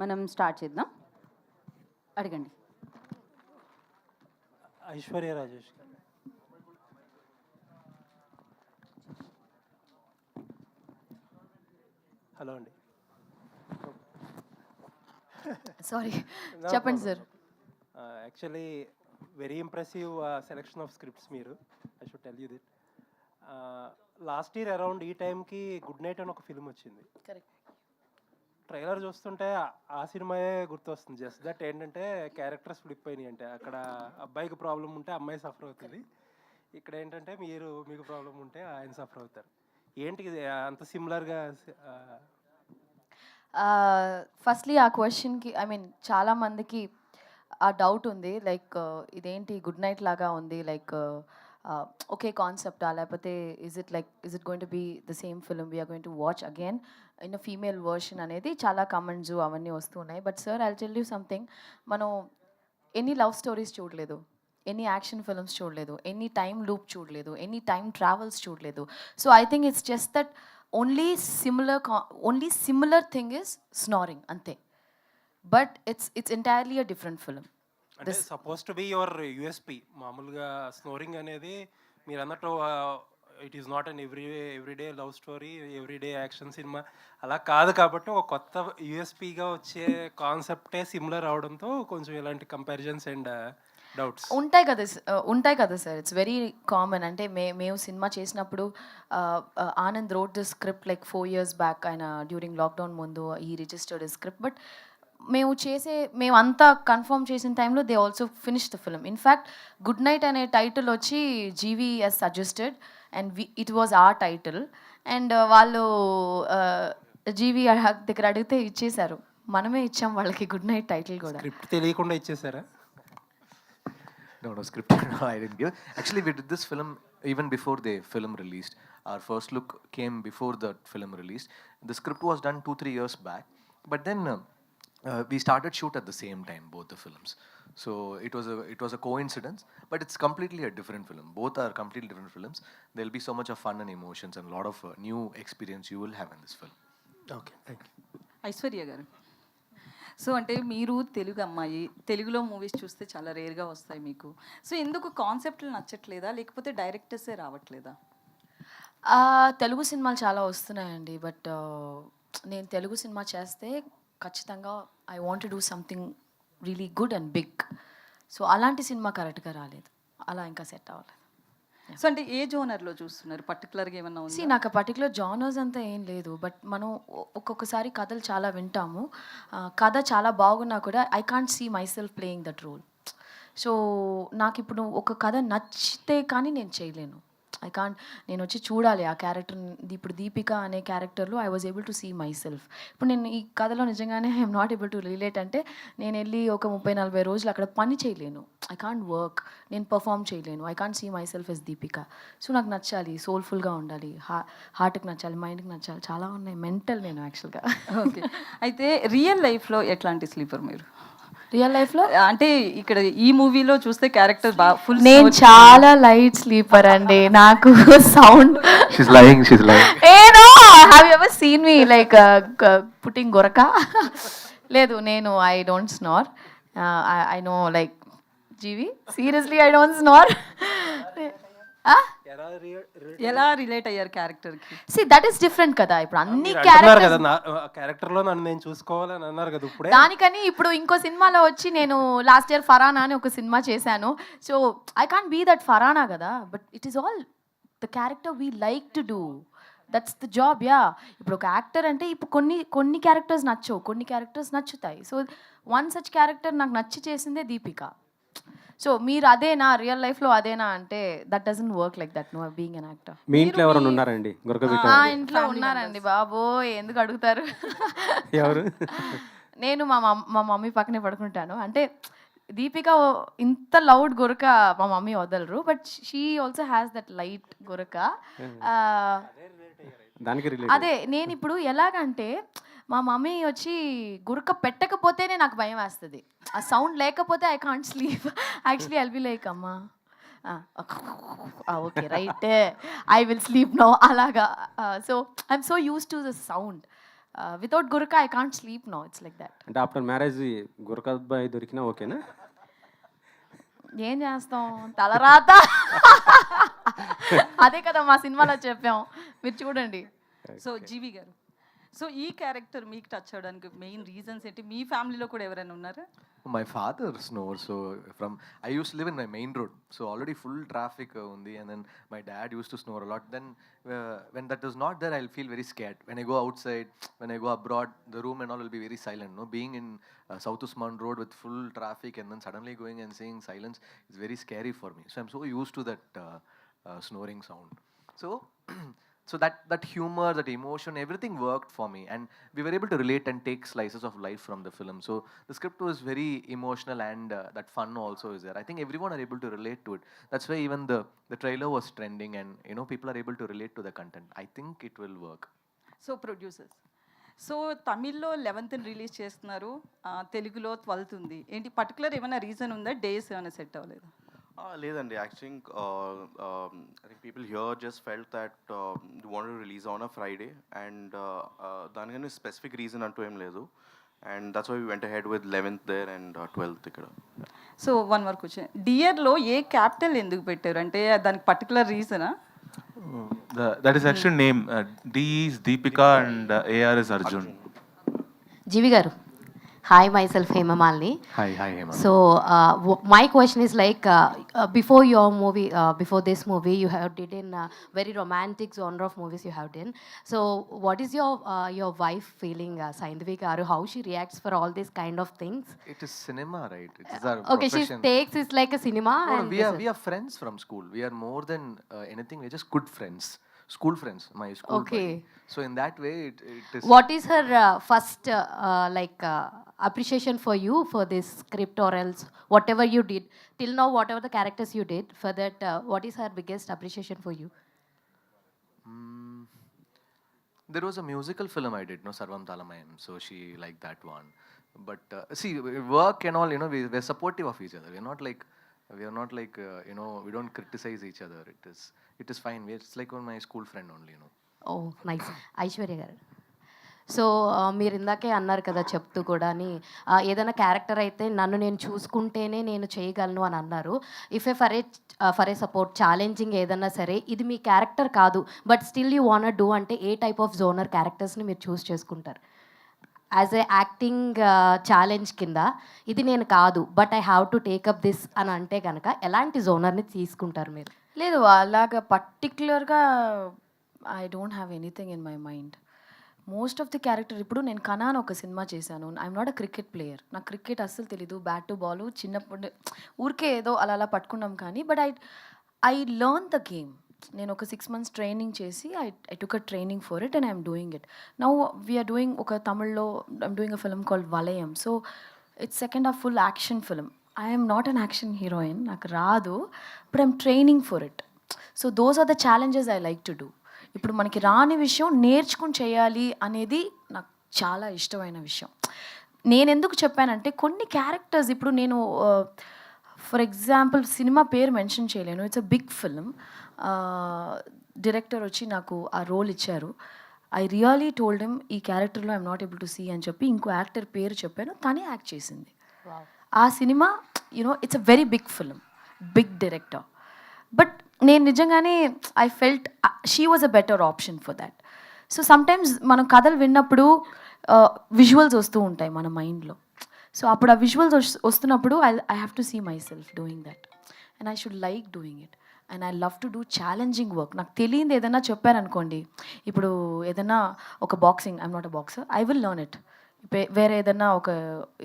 మనం స్టార్ట్ చేద్దాం. అడగండి. ఐశ్వర్య రాజేష్ గారు. హలో అండి. సారీ, చెప్పండి sir. Actually very impressive selection of scripts మీరు. I should tell you that. Last year around ఈ టైంకి గుడ్ నైట్ అని ఒక ఫిల్మ్ వచ్చింది. కరెక్ట్. ట్రైలర్ చూస్తుంటే ఆ సినిమాయే గుర్తొస్తుంది. జస్ట్ దట్ ఏంటంటే క్యారెక్టర్స్ ఫ్లిప్ అయినాయి. అంటే అక్కడ అబ్బాయికి ప్రాబ్లం ఉంటే అమ్మాయి సఫర్ అవుతుంది, ఇక్కడ ఏంటంటే మీకు ప్రాబ్లం ఉంటే ఆయన సఫర్ అవుతారు. ఏంటి ఇది అంత సిమిలర్గా? ఫస్ట్లీ ఆ క్వశ్చన్కి చాలా మందికి ఆ డౌట్ ఉంది, లైక్ ఇదేంటి గుడ్ నైట్ లాగా ఉంది, లైక్ ఒకే కాన్సెప్టా, లేకపోతే is it going to be the same film we're going to watch again in a female version అనేది చాలా కమెంట్స్ అవన్నీ వస్తున్నాయి. But sir, I tell you something. మనం ఎన్ని లవ్ స్టోరీస్ చూడలేదు, ఎన్ని యాక్షన్ ఫిల్మ్స్ చూడలేదు, ఎన్ని టైమ్ లూప్ చూడలేదు, ఎన్ని టైమ్ ట్రావెల్స్ చూడలేదు. So I think it's just that only similar thing is snoring, అంతే. But it's entirely a different film. అంటే suppose to be your USP. మామూలుగా స్నోరింగ్ అనేది మీరు అన్నట్టు it is not an everyday love story, everyday action cinema అలా కాదు. కాబట్టి ఒక కొత్త యూఎస్పిగా వచ్చే కాన్సెప్టే సిమిలర్ అవడంతో కొంచెం ఇలాంటి కంపారిజన్స్ అండ్ డౌట్స్ ఉంటాయి కదా సార్. It's very common. అంటే మేము సినిమా చేసినప్పుడు Anand wrote the script like 4 years back. ఆయన డ్యూరింగ్ లాక్డౌన్ ముందు ఈ రిజిస్టర్డ్ స్క్రిప్ట్. బట్ మేమంతా కన్ఫర్మ్ చేసిన టైంలో they also finish the film. In fact good night అనే టైటిల్ వచ్చి GV has suggested and it was a title. And వాళ్ళు జీవీ దగ్గర అడిగితే ఇచ్చేశారు. మనమే ఇచ్చాం వాళ్ళకి గుడ్ నైట్ టైటిల్ కూడా. స్క్రిప్ట్ తెలియకుండా ఇచ్చేసారా? No, script. No, I didn't give. Actually, we did this film even before the film released. Our first look came before the film released. The script was done 2-3 years back, but then we started shoot at the same time, both the films. So it was a coincidence, but it's completely a different film. Both are completely different films. There'll be so much of fun and emotions and a lot of new experience you will have in this film. Okay, thank you. Aishwarya garu, so అంటే మీరు తెలుగు అమ్మాయి, తెలుగులో movies చూస్తే చాలా రేర్గా వస్తాయి మీకు. So ఎందుకు కాన్సెప్ట్లు నచ్చట్లేదా, లేకపోతే డైరెక్టర్సే రావట్లేదా? తెలుగు సినిమాలు చాలా వస్తున్నాయండి. బట్ నేను తెలుగు సినిమా చేస్తే ఖచ్చితంగా I want to do something really good and big. So అలాంటి సినిమా కరెక్ట్గా రాలేదు, అలా ఇంకా సెట్ అవ్వలేదు. సో అంటే ఏ జోనర్లో చూస్తున్నారు? పర్టికులర్గా ఏమన్నా ఉంది? నాకు పర్టికులర్ జానర్స్ అంతా ఏం లేదు. బట్ మనం ఒక్కొక్కసారి కథలు చాలా వింటాము. కథ చాలా బాగున్నా కూడా I can't see myself playing that role. So నాకు ఇప్పుడు ఒక కథ నచ్చితే కానీ నేను చేయలేను. నేను వచ్చి చూడాలి ఆ క్యారెక్టర్. ఇప్పుడు దీపిక అనే క్యారెక్టర్లో I was able to see myself. ఇప్పుడు నేను ఈ కథలో నిజంగానే I'm not able to relate అంటే నేను వెళ్ళి ఒక 30-40 రోజులు అక్కడ పని చేయలేను. ఐ కాంట్ వర్క్, నేను పర్ఫామ్ చేయలేను. I can't see myself as Deepika. So నాకు నచ్చాలి, సోల్ఫుల్గా ఉండాలి, హార్ట్కి నచ్చాలి, మైండ్కి నచ్చాలి, చాలా ఉన్నాయి. మెంటల్ నేను యాక్చువల్గా. ఓకే. అయితే రియల్ లైఫ్లో ఎట్లాంటి స్లీపర్ మీరు? రియల్ లైఫ్లో అంటే ఇక్కడ ఈ మూవీలో చూస్తే క్యారెక్టర్ ఫుల్. నేను చాలా లైట్ స్లీపర్ అండి. నాకు సౌండ్ She's lying. ఏనో have you ever seen me like putting గొరక? లేదు, నేను I don't snore. I know like Jeevi, seriously I don't snore. ఎలా రిలేట్ అయ్యారు క్యారెక్టర్కి? దట్ ఈస్ డిఫరెంట్ కదా. ఇప్పుడు అన్ని క్యారెక్టర్లో నన్ను నేను చూసుకోవాలని అన్నారు కదా ఇప్పుడే. దానికని ఇప్పుడు ఇంకో సినిమాలో వచ్చి నేను లాస్ట్ ఇయర్ ఫరానా అని ఒక సినిమా చేశాను. So I can't be that Farhana కదా. But it is all the character we like to do. That's the job. ఇప్పుడు ఒక యాక్టర్ అంటే ఇప్పుడు కొన్ని క్యారెక్టర్స్ నచ్చవు, కొన్ని క్యారెక్టర్స్ నచ్చుతాయి. సో వన్ సచ్ క్యారెక్టర్ నాకు నచ్చి చేసిందే దీపిక. సో మీరు అదేనా రియల్ లైఫ్లో అదేనా అంటే that doesn't work like that. No, being an actor. మీ ఇంట్లో ఎవరైనా ఉన్నారండి? ఇంట్లో ఉన్నారండి బాబోయ్, ఎందుకు అడుగుతారు? ఎవరు? నేను మా మమ్మీ పక్కనే పడుకుంటాను. అంటే దీపిక ఇంత లౌడ్ గొరక మా మమ్మీ వదలరు. But she also has that light గొరక. అదే నేను ఇప్పుడు ఎలాగంటే మా మమ్మీ వచ్చి గురక పెట్టకపోతేనే నాకు భయం వేస్తుంది. ఆ సౌండ్ లేకపోతే I can't sleep. Actually I'll be like అమ్మా okay right, I will sleep now అలాగా. So I'm so used to the sound. Without గురక I can't sleep no, it's like that. అంటే ఆఫ్టర్ మ్యారేజ్ గురకబ్బాయి దొరికినా ఓకేనా? ఏం చేస్తాం, తలరాత. అదే కదా మా సినిమాలో చెప్పాం, మీరు చూడండి. సో జీవి గారు, సో ఈ క్యారెక్టర్ మీకు టచ్ అవ్వడానికి మెయిన్ రీజన్స్ ఏంటి? మీ ఫ్యామిలీలో కూడా ఎవరైనా ఉన్నారా? My father snores, so I used to live in my main road, so already full traffic undi, and then my dad used to snore a lot. Then when that is not there, I'll feel very scared. When I go outside, when I go abroad, the room and all will be very silent. No, being in South Usman Road with full traffic and then suddenly going and seeing silence is very scary for me. So I'm so used to that snoring sound. So so that humor, that emotion, everything worked for me, and we were able to relate and take slices of life from the film. So the script was very emotional, and that fun also is there. I think everyone are able to relate to it. That's why even the trailer was trending, and you know, people are able to relate to the content. I think it will work. So producers, so తమిళ్లో 11th release చేస్తున్నారు, తెలుగులో 12th ఉంది. ఏంటి particular ఏమైనా reason ఉందా? Days ఏమైనా set అవ్వలేదు? లేదండి, actually I think people here just felt that they want to release on a Friday, and దానికని స్పెసిఫిక్ రీజన్ అంటూ ఏం లేదు, and that's why we went ahead with 11th there and 12th ఇక్కడ. So one వరకు వచ్చాయి. డియర్లో ఏ capital ఎందుకు పెట్టారు అంటే దానికి particular రీజనా? That is actually name. D is Deepika and AR is Arjun. Jivi garu. Hi, myself Hema Malini. Hi Hema. So my question is like before your movie, before this movie, you have did in very romantic genre of movies you have done. So what is your wife feeling, Saindhavi garu? How she reacts for all these kind of things? It is cinema, right? It is our Okay, she profession. takes it like a cinema. No, and we are friends from school. We are more than anything. We're just good friends. School friends, my school Okay. buddy. So in that way, it is. What is her first appreciation for you for this script, or else whatever you did till now, whatever the characters you did for that, what is her biggest appreciation for you? There was a musical film I did, no, Sarvam Talamayam. So she liked that one. But see, work and all, you know, we're supportive of each other. We're not like, you know, we don't criticize each other. It is fine. It's like my school friend only, you know. Oh nice. Aishwarya garu, so మీరు ఇందాకే అన్నారు కదా చెప్తూ కూడా ఏదైనా character అయితే నన్ను నేను చూసుకుంటేనే నేను చేయగలను అని అన్నారు. If A for a support challenging ఏదన్నా సరే, ఇది మీ క్యారెక్టర్ కాదు but still you want do అంటే ఏ టైప్ ఆఫ్ జోనర్ క్యారెక్టర్స్ని మీరు చూస్ చేసుకుంటారు? యాజ్ ఏ యాక్టింగ్ ఛాలెంజ్ కింద ఇది నేను కాదు but I have to take up this అని అంటే కనుక ఎలాంటి జోనర్ని తీసుకుంటారు మీరు? లేదు, అలాగా పర్టిక్యులర్గా I don't have anything in my mind. Most of the character, ఇప్పుడు నేను కనాన్ ఒక సినిమా చేశాను. I'm not a cricket player, నాకు క్రికెట్ అస్సలు తెలీదు. బ్యాట్ టు బాల్ చిన్నప్పుడు ఊరికే ఏదో అలా పట్టుకున్నాం కానీ, but I learn the game. నేను ఒక 6 months ట్రైనింగ్ చేసి I took a training for it and I'm doing it. Now we're doing ఒక తమిళ్లో I'm doing a film called Valayam. So it's second half full action film. I'm not an action heroine, నాకు రాదు, but I'm training for it. So those are the challenges I like to do. ఇప్పుడు మనకి రాని విషయం నేర్చుకుని చేయాలి అనేది నాకు చాలా ఇష్టమైన విషయం. నేను ఎందుకు చెప్పానంటే కొన్ని క్యారెక్టర్స్, ఇప్పుడు నేను ఫర్ ఎగ్జాంపుల్ సినిమా పేరు మెన్షన్ చేయలేను, it's a big film. Director వచ్చి నాకు ఆ రోల్ ఇచ్చారు. ఐ రియలీ టోల్డ్ హిమ్ ఈ క్యారెక్టర్లో I'm not able to see అని చెప్పి ఇంకో యాక్టర్ పేరు చెప్పాను, తనే యాక్ట్ చేసింది. ఆ సినిమా you know it's a very big film, big director. But నేను నిజంగానే I felt she was a better option for that. So sometimes మనం కథలు విన్నప్పుడు విజువల్స్ వస్తూ ఉంటాయి మన మైండ్లో. సో అప్పుడు ఆ విజువల్స్ వస్తున్నప్పుడు I have to see myself doing that and I should like doing it and I love to do challenging work. నాకు తెలియదు ఏదైనా చెప్పారనుకోండి, ఇప్పుడు ఏదైనా ఒక boxing, I'm not a boxer, I will learn it. వేరే ఏదైనా ఒక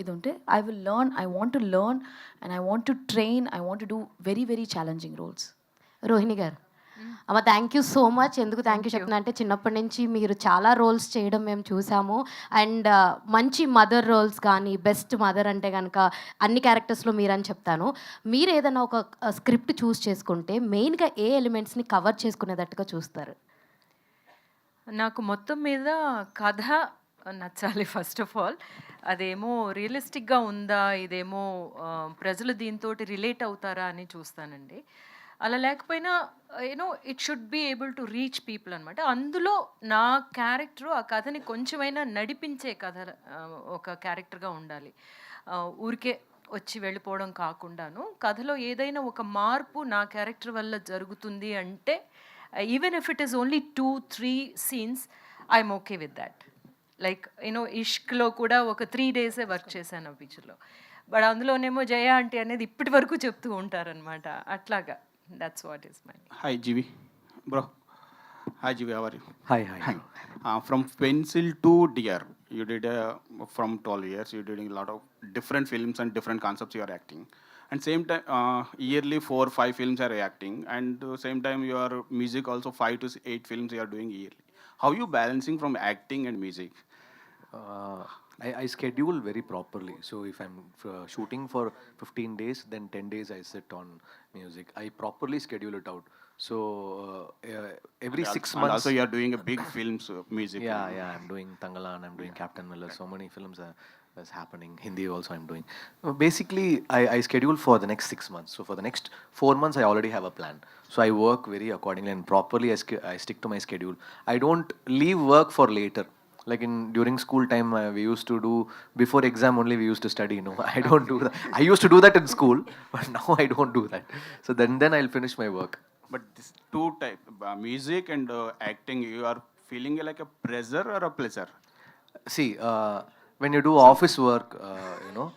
ఇది ఉంటే I will learn, I want to learn and I want to train, I want to do very very challenging roles. Rohini garu, అమ్మ థ్యాంక్ యూ సో మచ్. ఎందుకు thank you చెప్తున్నా అంటే చిన్నప్పటి నుంచి మీరు చాలా రోల్స్ చేయడం మేము చూసాము. అండ్ మంచి మదర్ రోల్స్ కానీ, బెస్ట్ మదర్ అంటే కనుక అన్ని క్యారెక్టర్స్లో మీరని చెప్తాను. మీరు ఏదైనా ఒక స్క్రిప్ట్ చూస్ చేసుకుంటే మెయిన్గా ఏ ఎలిమెంట్స్ని కవర్ చేసుకునేటట్టుగా చూస్తారు? నాకు మొత్తం మీద కథ నచ్చాలి ఫస్ట్ ఆఫ్ ఆల్. అదేమో రియలిస్టిక్గా ఉందా, ఇదేమో ప్రజలు దీంతో రిలేట్ అవుతారా అని చూస్తానండి. అలా లేకపోయినా you know it should be able to reach people అనమాట. అందులో నా క్యారెక్టర్ ఆ కథని కొంచెమైనా నడిపించే కథ ఒక క్యారెక్టర్గా ఉండాలి. ఊరికే వచ్చి వెళ్ళిపోవడం కాకుండాను కథలో ఏదైనా ఒక మార్పు నా క్యారెక్టర్ వల్ల జరుగుతుంది అంటే even if it is only 2-3 scenes I'm okay with that. Like you know ఇష్క్లో కూడా ఒక 3 డేసే వర్క్ చేశాను ఆ పిక్చర్లో. బట్ అందులోనేమో జయ ఆంటీ అనేది ఇప్పటి వరకు చెప్తూ ఉంటారనమాట. అట్లాగా that's what is my. Hi, GV. Bro. Hi, GV. How are you? Hi, hi. From Pencil to Deer, you did from 12 years. You did a lot of different films and different concepts you are acting. And same time, yearly 4-5 films are acting. And same time, your music also 5 to 8 films you are doing yearly. How you balancing from acting and music? I schedule very properly. So if I'm shooting for 15 days, then 10 days I sit on music. I properly schedule it out. So every 6 And months. also you are doing a big films music. Yeah, I'm doing Tangalan, I'm doing Captain Miller. So many films is happening. Hindi also I'm doing. Basically, I schedule for the next 6 months. So for the next 4 months, I already have a plan. So I work very accordingly and properly. I stick to my schedule. I don't leave work for later. Like during school time, we used to do, before exam only we used to study. No, I don't do that. I used to do that in school, but now I don't do that. So then I'll finish my work. But this two type, music and acting, you are feeling like a pressure or a pleasure? See, when you do office work, you know,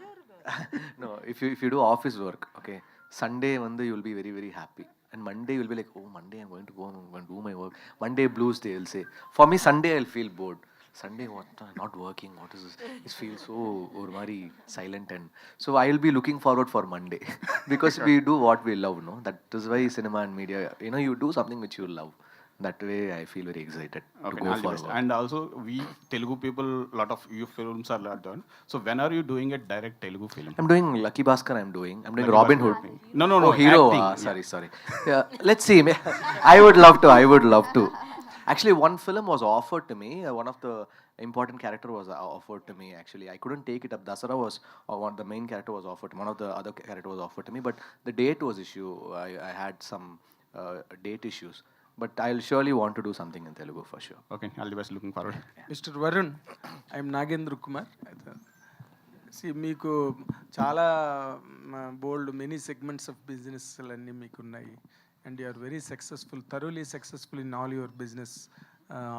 no, if you do office work, okay, Sunday one day you'll be very, very happy. And Monday you'll be like, oh, Monday I'm going to go and do my work. Monday blues day, I'll say. For me, Sunday I'll feel bored. Sunday, what? Not working. What is this? It feels so very silent, and so I'll be looking forward for Monday because we do what we love. No, that is why cinema and media. You know, you do something which you love. That way, I feel very excited to go all the for best. work. And also, we Telugu people, lot of you films are done. So when are you doing a direct Telugu film? I'm doing Lucky Bhaskar. I'm doing Lucky Robin Bhaskar. Hood. No, Oh, hero. acting. Sorry. Yeah, let's see. I would love to. Actually, one film was offered to me. One of the important character was offered to me. Actually, I couldn't take it up. Dasara was one. The main character was offered. One of the other character was offered to me, but the date was issue. I had some date issues. But I'll surely want to do something in Telugu for sure. Okay, all the best. Looking forward. Mister Varun, I'm Nagendra Kumar. మీకు చాలా bold many segments of బిజినెస్లన్నీ మీకు ఉన్నాయి. And you are very successful, thoroughly successful in all your business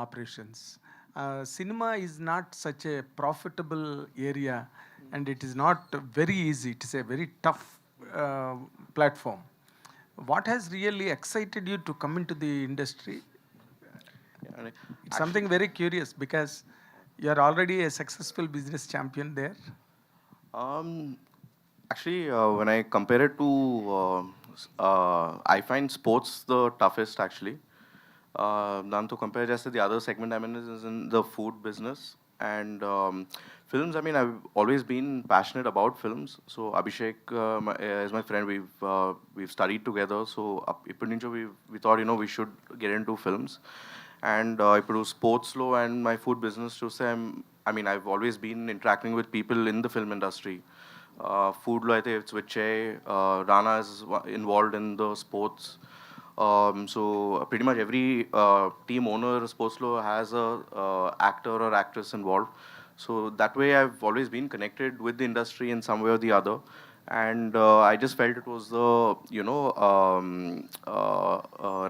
operations. Cinema is not such a profitable area, and it is not very easy. It is a very tough platform. What has really excited you to come into the industry? It's something very curious because you are already a successful business champion there. Actually, when I compare it to, I find sports the toughest actually. దాంతో compare చేస్తే the other segment I mean is in the food business and films. I mean I always been passionate about films. So Abhishek is my friend, we've studied together. So ఇప్పటి నుంచో we thought we should get into films. And ఇప్పుడు స్పోర్ట్స్లో and my food business చూస్తే I mean I've always been interacting with people in the film industry. ఫుడ్లో అయితే it's which Rana is involved in the sports. So pretty much every team owner sports law has a actor or actress involved. So that way I've always been connected with the industry in some way or the other. And I just felt it was the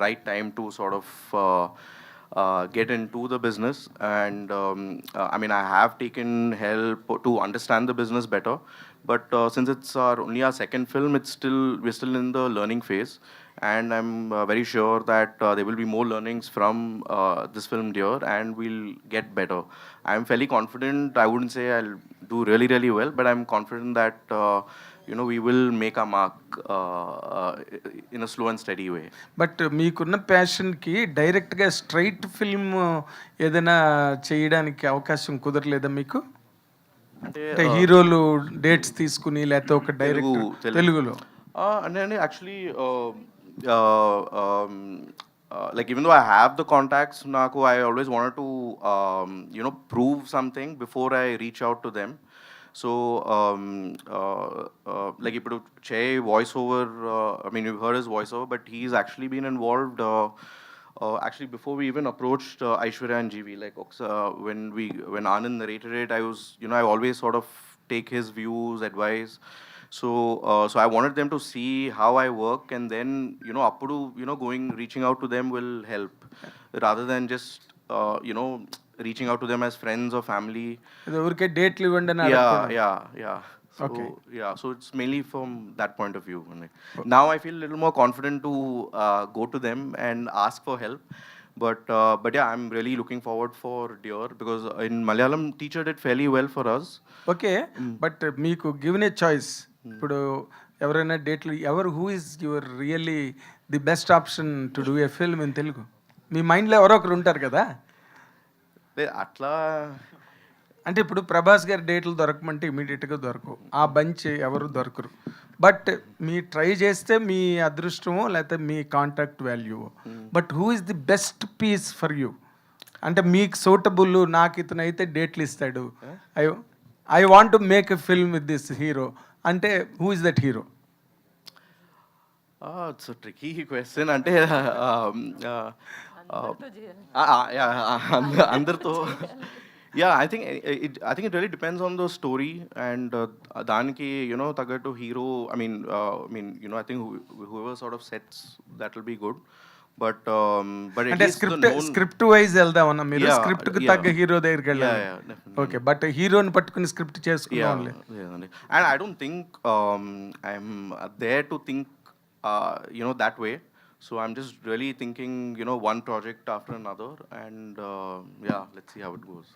right time to sort of get into the business. And I mean, I have taken help to understand the business better. But since it's only our second film, we're still in the learning phase. And I'm very sure that there will be more learnings from this film Deer, and we'll get better. I'm fairly confident. I wouldn't say I'll do really, really well, but I'm confident that we will make our mark in a slow and steady way. But మీకున్న ప్యాషన్కి డైరెక్ట్గా straight film ఏదైనా చేయడానికి అవకాశం కుదరలేదా మీకు? అంటే హీరోలు dates తీసుకుని లేకపోతే ఒక డైరెక్ట్ తెలుగులో? And actually, like even though I have the contacts, I always wanted to prove something before I reach out to them. So, like, ఇప్పుడు Che voiceover, I mean, you've heard his voiceover, but he's actually been involved. Actually, before we even approached Aishwarya and GV, like when Anand narrated it, I always sort of take his views, advice. So I wanted them to see how I work, and then appudu reaching out to them will help, rather than just reaching out to them as friends or family. ఊరికే డేట్లు ఇవ్వండి అని Yeah, అడగకూడదు. yeah. So, Okay. yeah, so it's mainly from that point of view. Like, now I feel a little more confident to go to them and ask for help. But yeah, I'm really looking forward for Dear, because in Malayalam, teacher did fairly well for us. Okay but మీకు given a choice, ఇప్పుడు ఎవరైనా డేట్లు who is your really the best option to do a film in Telugu? మీ మైండ్లో ఎవరో ఒకరు ఉంటారు కదా. Atla. అంటే ఇప్పుడు ప్రభాస్ గారి డేట్లు దొరకమంటే ఇమీడియట్గా దొరకవు, ఆ బంచ్ ఎవరు దొరకరు. బట్ మీ ట్రై చేస్తే మీ అదృష్టమో లేకపోతే మీ contact value. But who is the best piece for you? అంటే మీకు సూటబుల్, నాకు ఇతను అయితే డేట్లు ఇస్తాడు, I want to make a film with this hero అంటే who is that hero? It's a tricky question. Ante andartho. Yeah, I think it really depends on the story, and daniki tagattu hero. I mean, I think whoever sort of sets, that will be good. But at అంటే least the known. Script wise వెళ్దామన్నా మీరు? Yeah, script కి yeah. తగ్గ hero దగ్గరికి వెళ్ళాలి. Yeah, definitely. Okay, but హీరోని పట్టుకుని script చేసుకున్నాం. Yeah. And I don't think I'm there to think that way. So I'm just really thinking one project after another, and yeah, let's see how it goes.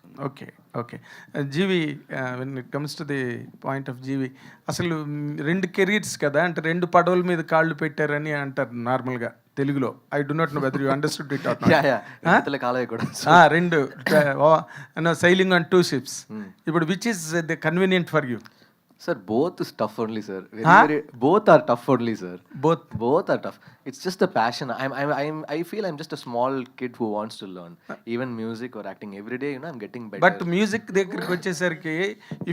Okay GV, when it comes to the point of GV, అసలు రెండు careers కదా, అంటే రెండు పడవల మీద కాళ్ళు పెట్టారని అంటారు నార్మల్గా తెలుగులో. I do not know whether you understood it or not. రెండు సైలింగ్ ఆన్ టూ షిప్స్. ఇప్పుడు which is the convenient for you? Sir, both is tough only, sir. Both are tough only, sir. Both are tough. It's just the passion. I feel I'm just a small kid who wants to learn. Even music or acting, every day, I'm getting better. But music దగ్గరికి వచ్చేసరికి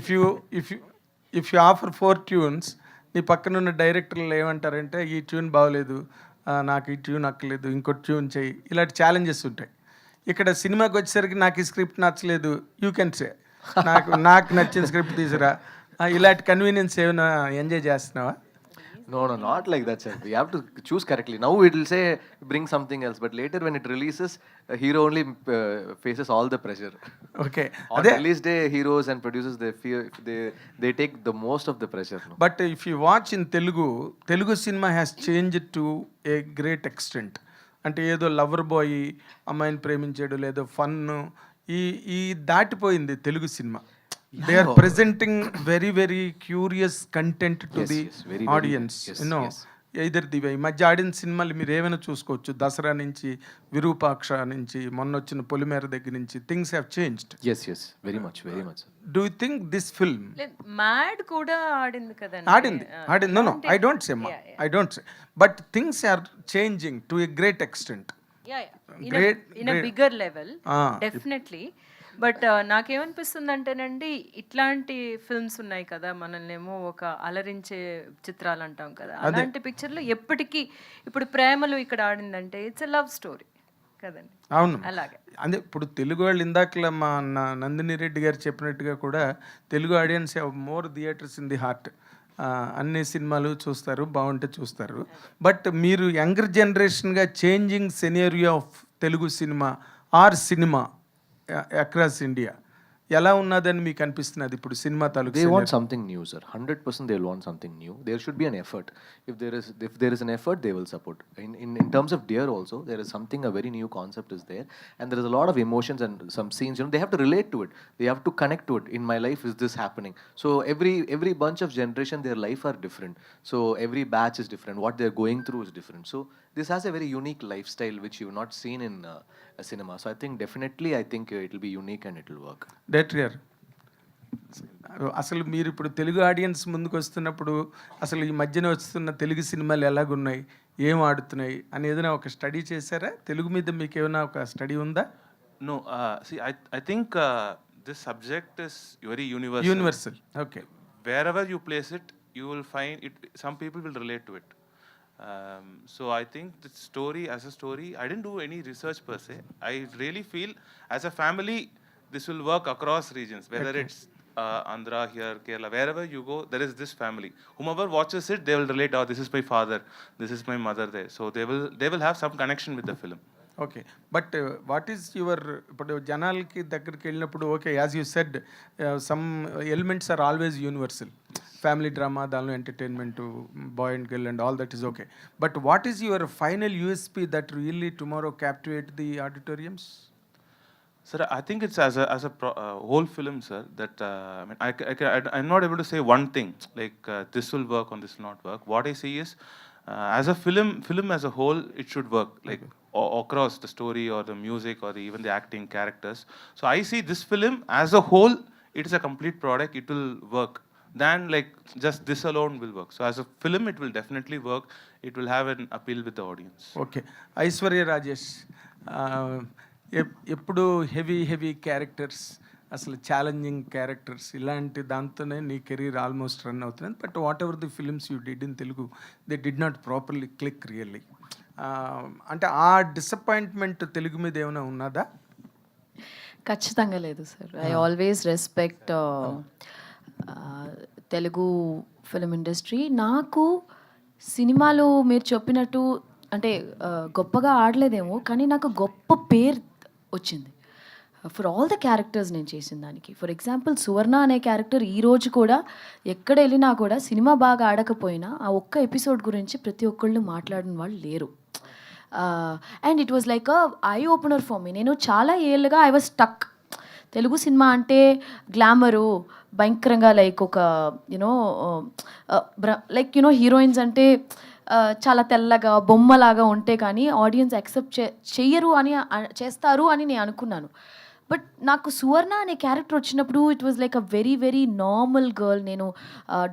if you offer 4 tunes, నీ పక్కన ఉన్న డైరెక్టర్లు ఏమంటారంటే ఈ tune బాగోలేదు, నాకు ఈ ట్యూన్ అక్కలేదు, ఇంకో ట్యూన్ చేయి, ఇలాంటి ఛాలెంజెస్ ఉంటాయి. ఇక్కడ సినిమాకి వచ్చేసరికి నాకు ఈ స్క్రిప్ట్ నచ్చలేదు, యూ కెన్ సే నాకు నచ్చిన స్క్రిప్ట్ తీసురా, ఇలాంటి కన్వీనియన్స్ ఏమైనా ఎంజాయ్ చేస్తున్నావా? No, not like that, sir. We have to choose correctly. Now it will say bring something else, but later when it releases, a hero only faces all the pressure. Okay. On release day, heroes and producers, they take the most of the pressure. No? But if you watch in Telugu cinema has changed to a great extent. అంటే ఏదో lover boy అమ్మాయిని ప్రేమించాడు, లేదో fun, ఈ దాటిపోయింది Telugu cinema. They are presenting very, very curious content to the audience. Either the way. ఈ మధ్య ఆడిన సినిమాలు మీరు ఏమైనా చూసుకోవచ్చు, దసరా నుంచి, విరూపాక్ష నుంచి, మొన్న వచ్చిన పొలిమేర దగ్గర నుంచి, things have changed. Yes, very much. Do you think this film? Mad కూడా ఆడింది కదండి. ఆడింది. No, I don't say. I don't say. But things are changing to a great extent. In a bigger level, definitely. But నాకేమనిపిస్తుంది అంటేనండి, ఇట్లాంటి films ఉన్నాయి కదా, మనల్నేమో ఒక అలరించే చిత్రాలు అంటాం కదా, అలాంటి పిక్చర్లో ఎప్పటికీ ఇప్పుడు ప్రేమలు ఇక్కడ ఆడిందంటే ఇట్స్ ఎ లవ్ స్టోరీ కదండి. అవును, అలాగే అదే ఇప్పుడు తెలుగు వాళ్ళు ఇందాకలా మా నందిని రెడ్డి గారు చెప్పినట్టుగా కూడా Telugu audiences have more theatres in the heart. అన్ని సినిమాలు చూస్తారు, బాగుంటే చూస్తారు. బట్ మీరు యంగర్ జనరేషన్గా changing scenario of Telugu cinema or cinema across India ఎలా ఉన్నదని మీకు అనిపిస్తున్నది ఇప్పుడు సినిమా తాలూకు? They want something new, sir. 100% they'll want something new. There should be an effort. If there is an effort, they will support. In terms of Dear also, there is something, a very new concept is there, and there is a lot of emotions and some scenes. They have to relate to it. They have to connect to it. In my life, is this happening? So every bunch of generation, their life are different. So every batch is different. What they are going through is different. So this has a very unique lifestyle which you've not seen in a cinema. So I think it will be unique and it will work. Director గారు, అసలు మీరు ఇప్పుడు Telugu audience ముందుకు వస్తున్నప్పుడు అసలు ఈ మధ్యన వస్తున్న తెలుగు సినిమాలు ఎలాగున్నాయి, ఏం ఆడుతున్నాయి అని ఏదైనా ఒక స్టడీ చేశారా? తెలుగు మీద మీకు ఏమైనా ఒక స్టడీ ఉందా? No, see, I think this subject is very universal. Universal. Okay. Wherever you place it, you will find it. Some people will relate to it. So I think the story, as a story, I didn't do any research per se. I really feel as a family, this will work across regions, whether it's Andhra, here, Kerala, wherever you go, there is this family. Whomever watches it, they will relate, oh, this is my father, this is my mother there. So they will have some connection with the film. Okay but what is your ఇప్పుడు జనాలకి దగ్గరికి వెళ్ళినప్పుడు okay as you said some elements are always universal family drama దానిలో entertainment boy and girl and all that is okay but what is your final USP that really tomorrow captivate the auditoriums? Sir, I think it's as a whole film, sir, that I mean, I'm not able to say one thing, like this will work or this will not work. What I see is, as a film as a whole, it should work, like across the story or the music or even the acting characters. So I see this film as a whole, it is a complete product, it will work. Than like just this alone will work. So as a film, it will definitely work. It will have an appeal with the audience. Okay Aishwarya Rajesh ఎప్పుడు heavy characters అసలు challenging characters ఇలాంటి దాంతోనే నీ career almost run అవుతుంది but what ever the films you did in Telugu they did not properly click really అంటే ఆ disappointment Telugu మీద ఏమైనా ఉన్నదా? ఖచ్చితంగా లేదు sir. I always respect Telugu film industry. నాకు సినిమాలు మీరు చెప్పినట్టు అంటే గొప్పగా ఆడలేదేమో కానీ నాకు గొప్ప పేరు వచ్చింది ఫర్ ఆల్ ద క్యారెక్టర్స్ నేను చేసిన దానికి. ఫర్ ఎగ్జాంపుల్ సువర్ణ అనే క్యారెక్టర్ ఈరోజు కూడా ఎక్కడ వెళ్ళినా కూడా సినిమా బాగా ఆడకపోయినా ఆ ఒక్క ఎపిసోడ్ గురించి ప్రతి ఒక్కళ్ళు మాట్లాడిన వాళ్ళు లేరు. And it was like a eye opener for me. నేను చాలా ఏళ్ళుగా I was stuck. Telugu cinema అంటే గ్లామరు భయంకరంగా లైక్ ఒక యునో హీరోయిన్స్ అంటే చాలా తెల్లగా బొమ్మలాగా ఉంటే కానీ ఆడియన్స్ యాక్సెప్ట్ చెయ్యరు అని చేస్తారు అని నేను అనుకున్నాను. బట్ నాకు సువర్ణ అనే క్యారెక్టర్ వచ్చినప్పుడు it was like a very normal girl. నేను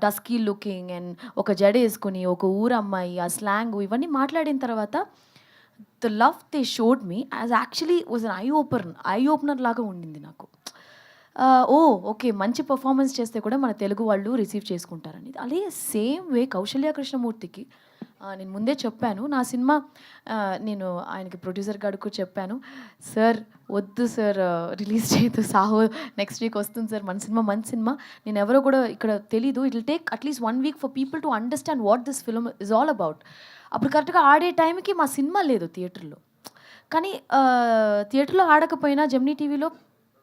డస్కీ లుకింగ్ అండ్ ఒక జడ వేసుకొని ఒక ఊరు అమ్మాయి ఆ స్లాంగ్ ఇవన్నీ మాట్లాడిన తర్వాత the love they showed me as actually was an eye opener లాగా ఉండింది నాకు. ఓకే మంచి పర్ఫార్మెన్స్ చేస్తే కూడా మన తెలుగు వాళ్ళు రిసీవ్ చేసుకుంటారని. అలాగే సేమ్ వే కౌశల్య కృష్ణమూర్తికి నేను ముందే చెప్పాను నా సినిమా నేను ఆయనకి ప్రొడ్యూసర్ గారికి చెప్పాను, సార్ వద్దు సార్ రిలీజ్ చేయదు, సాహో నెక్స్ట్ వీక్ వస్తుంది సార్, మంచి సినిమా నేను ఎవరో కూడా ఇక్కడ తెలీదు, it will take at least 1 week for people to understand what this film is all about. అప్పుడు కరెక్ట్గా ఆడే టైంకి మా సినిమా లేదు థియేటర్లో. కానీ థియేటర్లో ఆడకపోయినా జెమినీ టీవీలో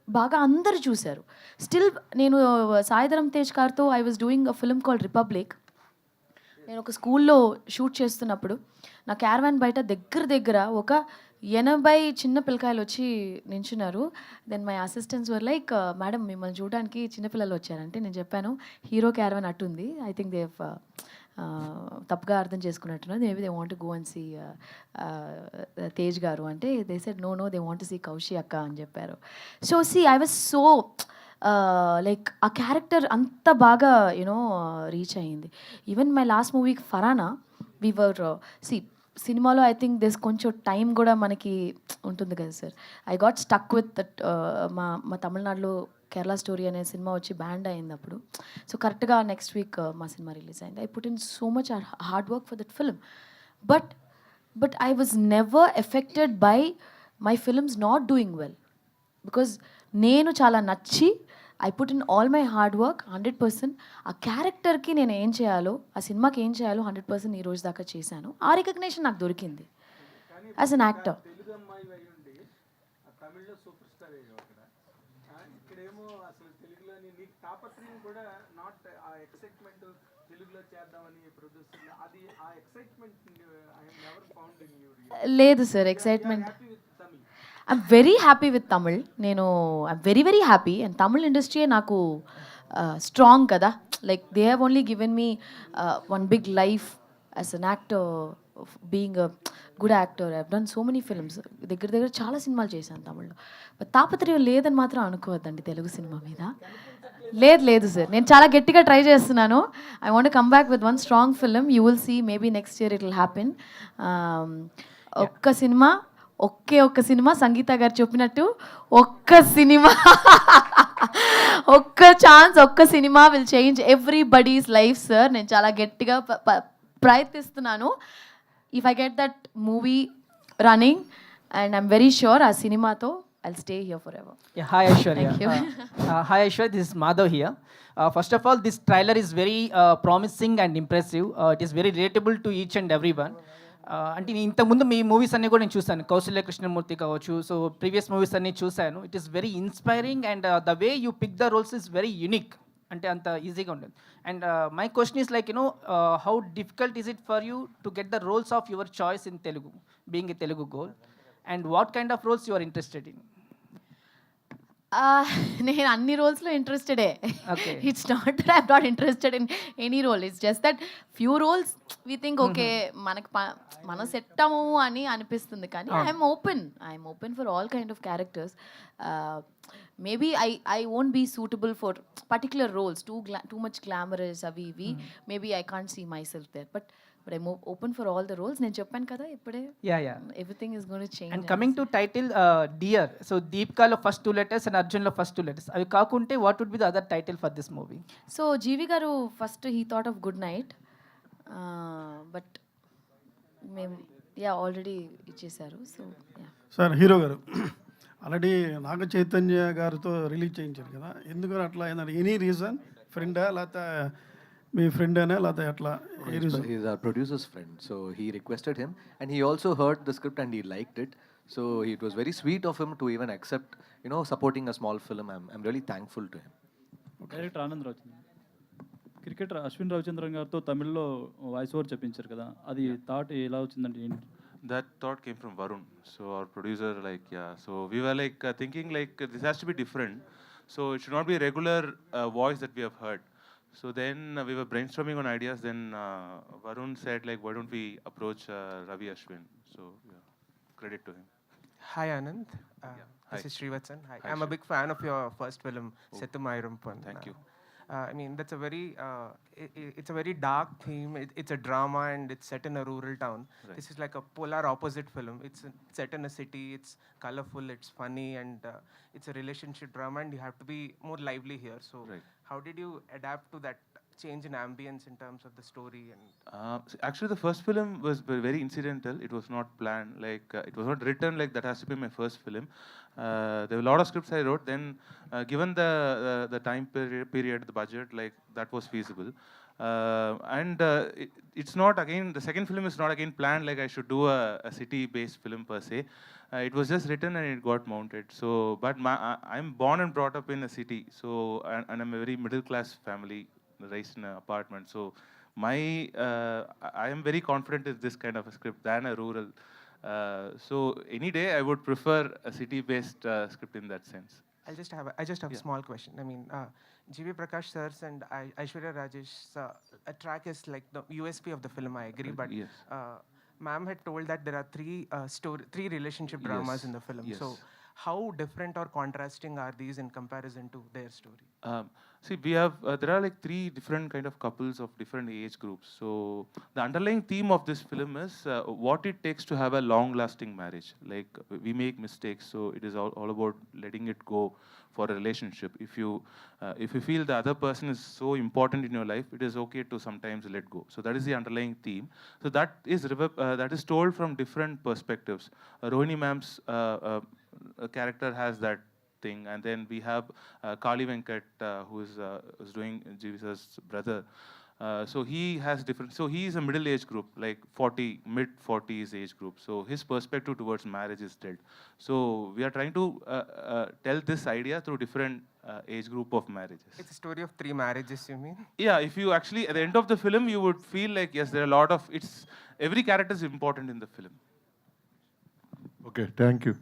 బాగా అందరు చూశారు. స్టిల్ నేను సాయిధరం తేజ్ గారితో I was doing a film called republic. నేను ఒక స్కూల్లో షూట్ చేస్తున్నప్పుడు నా క్యారవాన్ బయట దగ్గర ఒక 80 చిన్న పిల్లకాయలు వచ్చి నించున్నారు. Then my assistants were like madam మిమ్మల్ని చూడడానికి చిన్నపిల్లలు వచ్చారంటే నేను చెప్పాను హీరో క్యారవాన్ అట్టుంది, ఐ థింక్ దే తప్పుగా అర్థం చేసుకున్నట్టున్నారు, maybe they want go and see Tej గారు అంటే they said no they want see Kaushi అక్క అని చెప్పారు. So see I was so like ఆ క్యారెక్టర్ అంత బాగా యూనో రీచ్ అయ్యింది. Even my last movie Farhana వీవర్ సినిమాలో ఐ థింక్ దిస్ కొంచెం టైం కూడా మనకి ఉంటుంది కదా sir. I got stuck with that మా తమిళనాడులో కేరళ స్టోరీ అనే సినిమా వచ్చి బ్యాండ్ అయింది అప్పుడు. సో కరెక్ట్గా నెక్స్ట్ వీక్ మా సినిమా రిలీజ్ అయింది. I put in so much hard work for that film. But I was never affected by my films not doing well because నేను చాలా నచ్చి I put in all my hard work 100%. ఆ క్యారెక్టర్కి నేను ఏం చేయాలో ఆ సినిమాకి ఏం చేయాలో 100% ఈ రోజు దాకా చేశాను. ఆ రికగ్నేషన్ నాకు దొరికింది యాజ్ అన్ యాక్టర్. తెలుగు అమ్మాయి అయి ఉండి తమిళ్లో సూపర్ స్టార్ అయ్యావు అక్కడ, ఇక్కడేమో అసలు తెలుగులోని నీకు తాపత్రయం కూడా నాట్ ఆ ఎక్సైట్మెంట్ తెలుగులో చేద్దామని ప్రొడ్యూసర్ అది ఆ excitement I have never found in you. లేదు sir excitement. I'm very happy with Tamil. నేను I'm very happy. And Tamil ఇండస్ట్రీయే నాకు స్ట్రాంగ్ కదా. Like they have only given me one big life as an actor, being a good actor. I done so many films, దగ్గర చాలా సినిమాలు చేశాను తమిళ్లో. But తాపత్రయం లేదని మాత్రం అనుకోవద్దండి తెలుగు సినిమా మీద. లేదు సార్, నేను చాలా గట్టిగా ట్రై చేస్తున్నాను. I want come back with one strong film. You will see maybe next year it will happen. ఒక్క సినిమా సంగీత గారు చెప్పినట్టు ఒక్క సినిమా ఒక్క ఛాన్స్, ఒక్క సినిమా will change everybody's life sir. నేను చాలా గట్టిగా ప్రయత్నిస్తున్నాను. If I get that movie running and I'm very sure ఆ సినిమాతో I'll stay here forever. Yeah, hi Aishwarya. Thank you. Hi Aishwarya, this is Madhav here. First of all, this trailer is very promising and impressive. It is very relatable to each and everyone. అంటే నేను ఇంతకుముందు మీ movies అన్నీ కూడా నేను చూశాను, కౌశల్య కృష్ణమూర్తి కావచ్చు, so previous movies అన్నీ చూశాను. It is very inspiring and the way you pick the roles is very unique. అంటే అంత ఈజీగా ఉండదు. And my question is like how difficult is it for you to get the roles of your choice in Telugu, being a Telugu girl, and what kind of roles you are interested in? నేను అన్ని రోల్స్లో ఇంట్రెస్టెడే. Okay. It's not that I'm not interested in any role. It's just that few roles we think okay మనకి మనం set అవ్వము అని అనిపిస్తుంది. కానీ I'm open for all kind of characters. Maybe I won't be suitable for particular roles, too much glamorous అవి ఇవి. Maybe I can't see myself there, but I'm open for all the roles. నేను చెప్పాను కదా ఇప్పుడే, Yeah. Everything is going to change. And coming to title dear, so దీపికాలో first 2 letters and అర్జున్లో first 2 letters. అవి కాకుంటే what would be the other title for this movie? So GV గారు first he thought of good night, but మేము already ఇచ్చేసారు. So sir hero గారు already Naga Chaitanya గారితో release చేయించారు కదా, ఎందుకు అట్లా ఏదైనా ఎనీ రీజన్? ఫ్రెండా లేకపోతే మీ ఫ్రెండ్ అనే లేకపోతే ఎట్లా? He's our producer's friend, so he requested him, and he also heard the script and he liked it. So it was very sweet of him to even accept, supporting a small film. I'm really thankful to him. Director Anand Ravichandran, cricketer Ashwin Ravichandran గారితో తమిళ్లో voice over చెప్పించారు కదా, అది thought ఎలా వచ్చిందంటే ఏంటి? That thought came from Varun. So our producer, so we were thinking this has to be different. So it should not be a regular voice that we have heard. So then we were brainstorming on ideas. Then Varun said why don't we approach Ravi Ashwin? So yeah, credit to him. Hi Anand. This is Srivatsan. Hi. I'm a big fan of your first film, Sethumayurumpan. Thank you. I mean, that's a very, it's a very dark theme. It's a drama and it's set in a rural town. Right. This is like a polar opposite film. It's set in a city. It's colorful. It's funny and it's a relationship drama. And you have to be more lively here. So, Right. how did you adapt to that change in ambience in terms of the story? And Actually, the first film was very incidental. It was not planned. It was not written that has to be my first film. There were a lot of scripts I wrote. Then, given the time period, the budget, that was feasible. It's not again. The second film is not again planned. I should do a city-based film per se. It was just written and it got mounted. So, but I'm born and brought up in a city. So, and I'm a very middle-class family, raised in an apartment. So, I am very confident in this kind of a script than a rural. So, any day I would prefer a city-based script in that sense. I just have a small question. I mean, G.V. Prakash sir's and Aishwarya Rajesh's a track is like the USP of the film. I agree, but Yes. ma'am had told that there are three relationship dramas Yes, in the film. yes. So, how different or contrasting are these in comparison to their story? See, we have there are 3 different kind of couples of different age groups. So the underlying theme of this film is what it takes to have a long-lasting marriage. We make mistakes, so it is all about letting it go for a relationship. If you feel the other person is so important in your life, it is okay to sometimes let go. So that is the underlying theme. So that is told from different perspectives. Rohini ma'am's character has that thing, and then we have Kali Venkat, who is doing Jesus' brother. So he has different. So he is a middle-age group, mid-40s age group. So his perspective towards marriage is dead. So we are trying to tell this idea through different age group of marriages. It's a story of 3 marriages, you mean? Yeah, if you actually at the end of the film, you would feel yes, there are a lot of every character is important in the film. Okay, thank you.